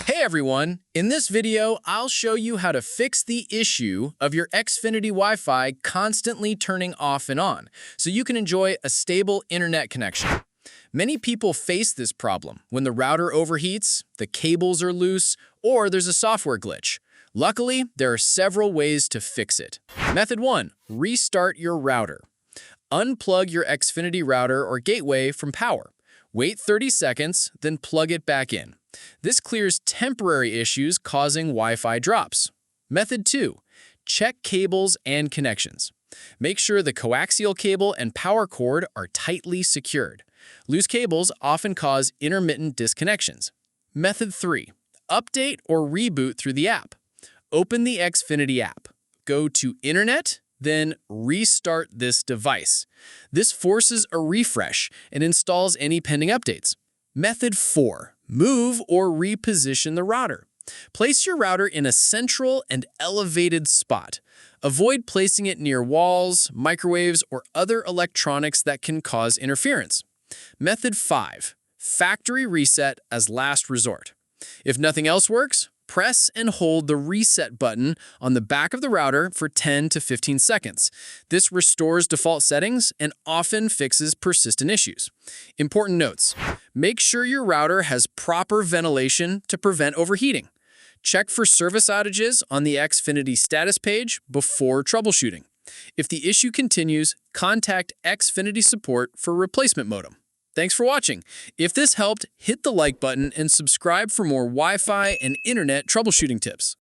Hey everyone! In this video, I'll show you how to fix the issue of your Xfinity Wi-Fi constantly turning off and on, so you can enjoy a stable internet connection. Many people face this problem when the router overheats, the cables are loose, or there's a software glitch. Luckily, there are several ways to fix it. Method 1. Restart your router. Unplug your Xfinity router or gateway from power. Wait 30 seconds, then plug it back in. This clears temporary issues causing Wi-Fi drops. Method 2. Check cables and connections. Make sure the coaxial cable and power cord are tightly secured. Loose cables often cause intermittent disconnections. Method 3. Update or reboot through the app. Open the Xfinity app. Go to Internet, then restart this device. This forces a refresh and installs any pending updates. Method 4. Move or reposition the router. Place your router in a central and elevated spot. Avoid placing it near walls, microwaves, or other electronics that can cause interference. Method 5. Factory reset as last resort. If nothing else works, press and hold the reset button on the back of the router for 10 to 15 seconds. This restores default settings and often fixes persistent issues. Important notes: make sure your router has proper ventilation to prevent overheating. Check for service outages on the Xfinity status page before troubleshooting. If the issue continues, contact Xfinity support for replacement modem. Thanks for watching. If this helped, hit the like button and subscribe for more Wi-Fi and internet troubleshooting tips.